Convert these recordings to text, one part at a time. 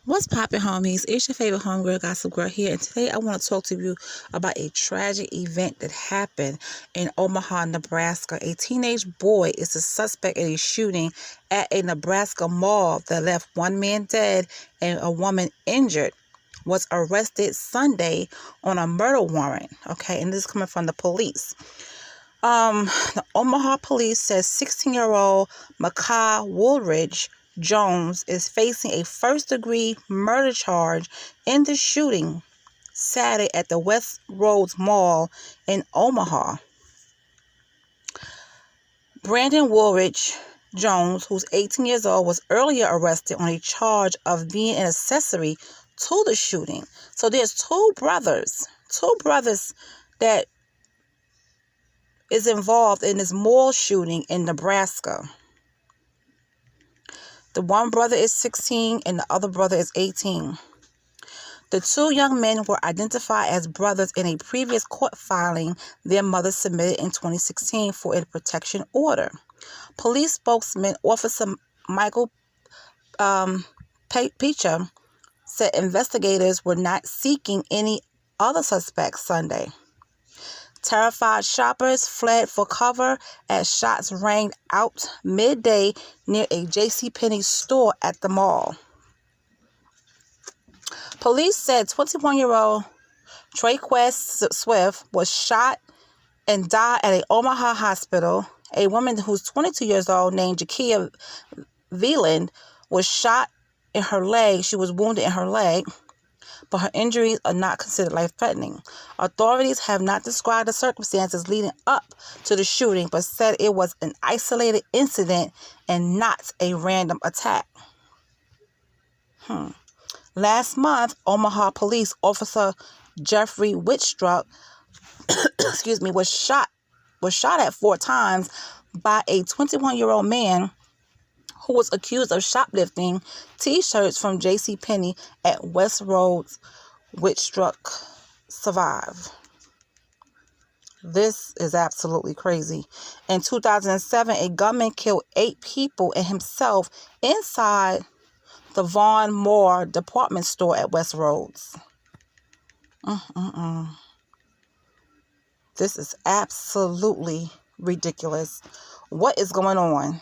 What's poppin', homies? It's your favorite homegirl, Gossip Girl here, and today I want to talk to you about a tragic event that happened in Omaha, Nebraska. A teenage boy is the suspect in a shooting at a Nebraska mall that left one man dead and a woman injured. Was arrested Sunday on a murder warrant. Okay, and this is coming from the police. The Omaha police says 16-year-old Mahkai Woolridge Jones is facing a first-degree murder charge in the shooting Saturday at the West Roads Mall in Omaha. Brandon Woolridge Jones, who's 18 years old, was earlier arrested on a charge of being an accessory to the shooting. So there's two brothers that is involved in this mall shooting in Nebraska. The one brother is 16 and the other brother is 18. The two young men were identified as brothers in a previous court filing their mother submitted in 2016 for a protection order. Police spokesman Officer Michael Peacher said investigators were not seeking any other suspects Sunday. Terrified shoppers fled for cover as shots rang out midday near a JCPenney store at the mall. Police said 21-year-old Traquest Swift was shot and died at an Omaha hospital. A woman who's 22 years old named Jakia Veland was shot in her leg. She was wounded in her leg, but her injuries are not considered life-threatening. Authorities have not described the circumstances leading up to the shooting, but said it was an isolated incident and not a random attack. Last month, Omaha police officer Jeffrey Whitstruck was shot at 4 times by a 21-year-old man who was accused of shoplifting T-shirts from JCPenney at West Roads. Whitstruck survived. This is absolutely crazy. In 2007, a gunman killed 8 people and himself inside the Von Moore department store at West Roads. This is absolutely ridiculous. What is going on?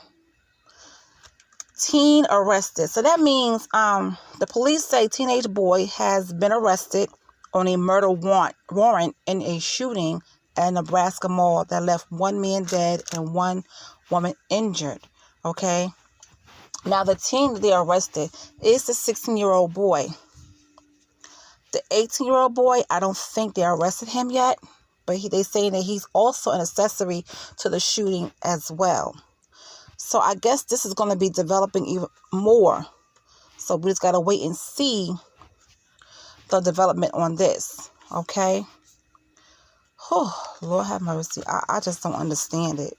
Teen arrested. So that means the police say teenage boy has been arrested on a murder warrant in a shooting at a Nebraska mall that left one man dead and one woman injured. Okay. Now the teen that they arrested is the 16-year-old boy. The 18-year-old boy, I don't think they arrested him yet, but they saying that he's also an accessory to the shooting as well. So I guess this is going to be developing even more. So we just got to wait and see the development on this. Okay? Oh, Lord have mercy. I just don't understand it.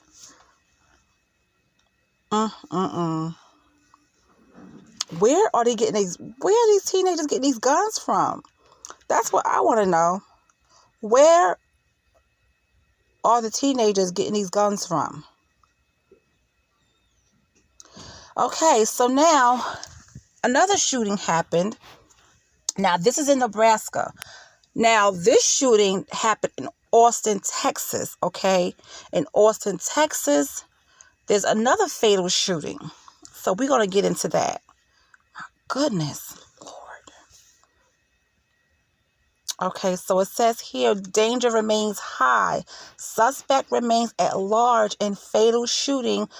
Where are these teenagers getting these guns from? That's what I want to know. Where are the teenagers getting these guns from? Okay, so now another shooting happened. Now, this is in Nebraska. Now, this shooting happened in Austin, Texas, okay? In Austin, Texas, there's another fatal shooting. So we're going to get into that. My goodness, Lord. Okay, so it says here, danger remains high. Suspect remains at large in fatal shooting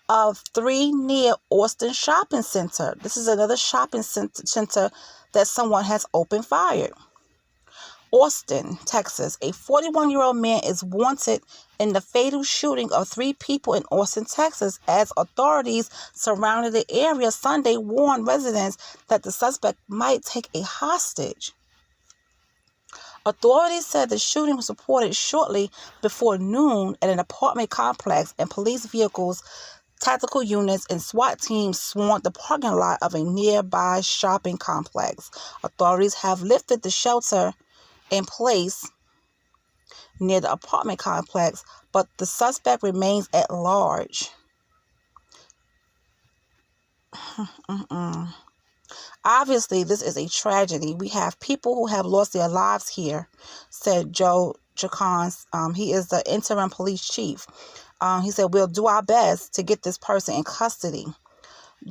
of 3 near Austin Shopping Center. This is another shopping center that someone has opened fire. Austin, Texas. A 41-year-old man is wanted in the fatal shooting of 3 people in Austin, Texas, as authorities surrounding the area Sunday warned residents that the suspect might take a hostage. Authorities said the shooting was reported shortly before noon at an apartment complex, and police vehicles, tactical units, and SWAT teams swarmed the parking lot of a nearby shopping complex. Authorities have lifted the shelter in place near the apartment complex, but the suspect remains at large. Obviously, this is a tragedy. We have people who have lost their lives here, said Joe Chacon. He is the interim police chief. He said, we'll do our best to get this person in custody.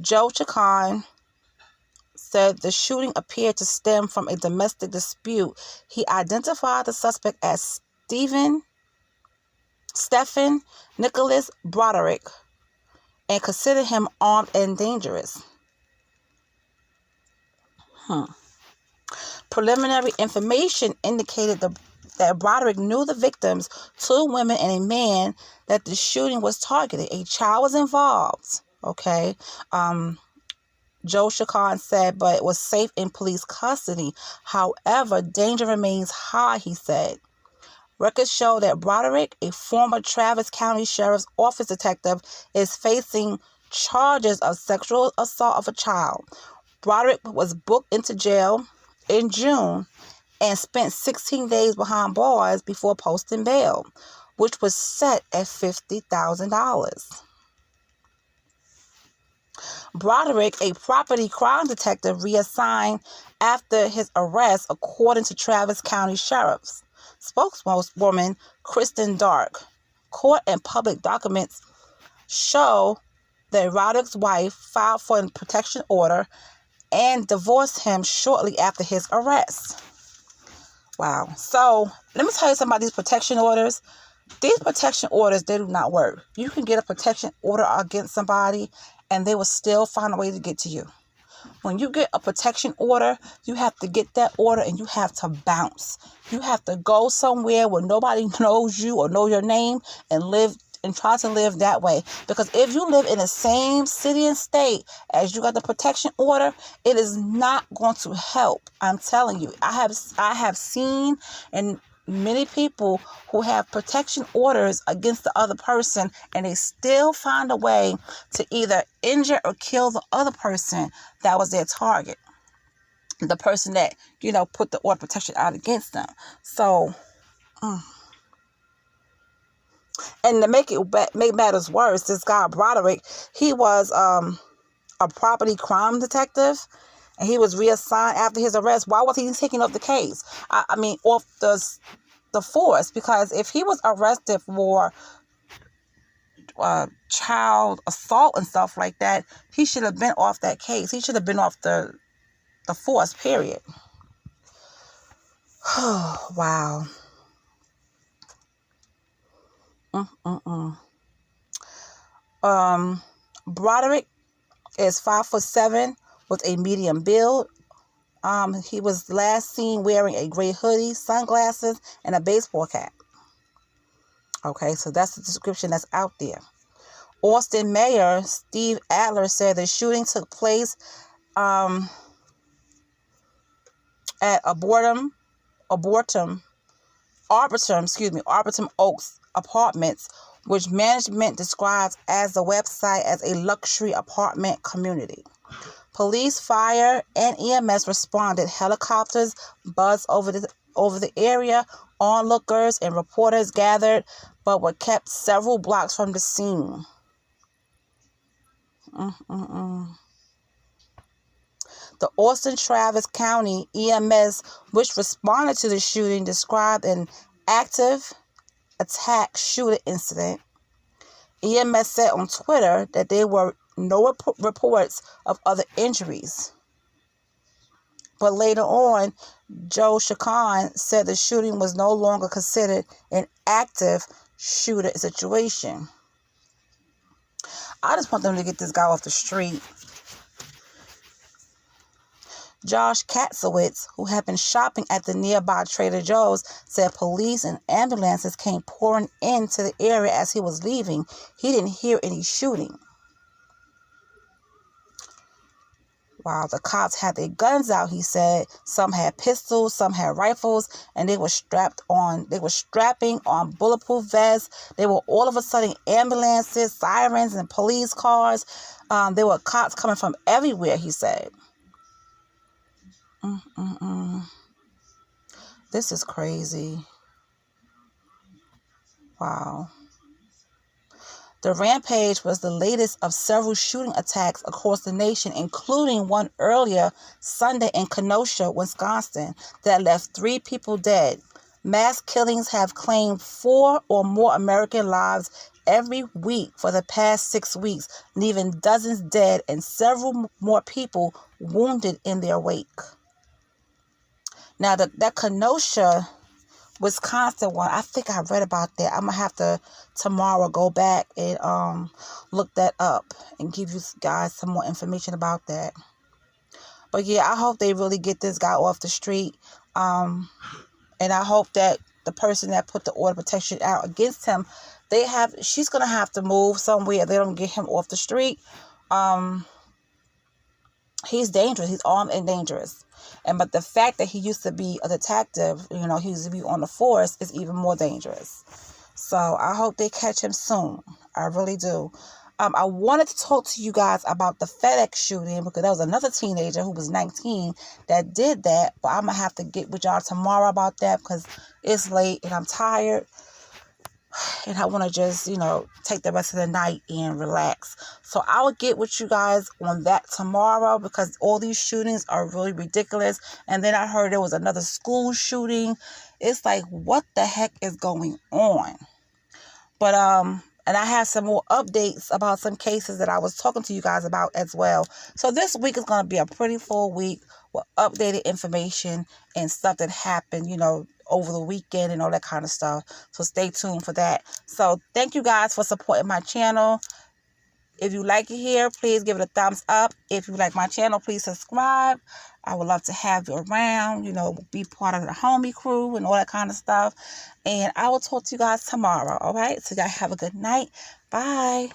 Joe Chacon said the shooting appeared to stem from a domestic dispute. He identified the suspect as Stephen Nicholas Broderick and considered him armed and dangerous. Preliminary information indicated that Broderick knew the victims, 2 women and a man, that the shooting was targeted. A child was involved. Okay. Joe Chacon said, but it was safe in police custody. However, danger remains high, he said. Records show that Broderick, a former Travis County Sheriff's Office detective, is facing charges of sexual assault of a child. Broderick was booked into jail in June and spent 16 days behind bars before posting bail, which was set at $50,000. Broderick, a property crime detective, reassigned after his arrest, according to Travis County Sheriff's spokeswoman Kristen Dark. Court and public documents show that Broderick's wife filed for a protection order and divorced him shortly after his arrest. Wow. So, let me tell you something about these protection orders. These protection orders, they do not work. You can get a protection order against somebody and they will still find a way to get to you. When you get a protection order, you have to get that order and you have to bounce. You have to go somewhere where nobody knows you or know your name and live and try to live that way. Because if you live in the same city and state as you got the protection order, it is not going to help. I'm telling you, I have seen and many people who have protection orders against the other person and they still find a way to either injure or kill the other person that was their target. The person that, put the order of protection out against them. So, and to make matters worse, this guy Broderick, he was a property crime detective, and he was reassigned after his arrest. Why was he taking up the case? I mean, off the force, because if he was arrested for child assault and stuff like that, he should have been off that case. He should have been off the force, period. Wow. Broderick is 5'7" with a medium build. He was last seen wearing a gray hoodie, sunglasses, and a baseball cap. Okay, so that's the description that's out there. Austin Mayor Steve Adler said the shooting took place at Arboretum Oaks Apartments, which management describes as the website as a luxury apartment community. Police, fire, and EMS responded. Helicopters buzzed over the area. Onlookers and reporters gathered, but were kept several blocks from the scene. The Austin Travis County EMS, which responded to the shooting, described an active attack shooter incident. EMS said on Twitter that there were no reports of other injuries. But later on, Joe Chacon said the shooting was no longer considered an active shooter situation. I just want them to get this guy off the street. Josh Katzowitz, who had been shopping at the nearby Trader Joe's, said police and ambulances came pouring into the area as he was leaving. He didn't hear any shooting. Wow, the cops had their guns out, he said. Some had pistols, some had rifles, and they were strapping on bulletproof vests. They were all of a sudden ambulances, sirens, and police cars. There were cops coming from everywhere, he said. This is crazy. Wow. The rampage was the latest of several shooting attacks across the nation, including one earlier Sunday in Kenosha, Wisconsin, that left 3 people dead. Mass killings have claimed 4 or more American lives every week for the past 6 weeks, leaving dozens dead and several more people wounded in their wake. Now, that Kenosha, Wisconsin one, I think I read about that. I'm going to have to tomorrow go back and look that up and give you guys some more information about that. But yeah, I hope they really get this guy off the street. And I hope that the person that put the order of protection out against him, she's going to have to move somewhere. They don't get him off the street. He's dangerous. He's armed and dangerous. But the fact that he used to be a detective, he used to be on the force, is even more dangerous. So I hope they catch him soon. I really do. I wanted to talk to you guys about the FedEx shooting because there was another teenager who was 19 that did that. But I'm going to have to get with y'all tomorrow about that because it's late and I'm tired. And I want to just, take the rest of the night and relax. So I will get with you guys on that tomorrow because all these shootings are really ridiculous. And then I heard there was another school shooting. It's like, what the heck is going on? But, and I have some more updates about some cases that I was talking to you guys about as well. So this week is going to be a pretty full week with updated information and stuff that happened, over the weekend and all that kind of stuff. So stay tuned for that. So thank you guys for supporting my channel. If you like it here, please give it a thumbs up. If you like my channel, please subscribe. I would love to have you around, be part of the homie crew and all that kind of stuff. And I will talk to you guys tomorrow, all right? So you guys have a good night. Bye.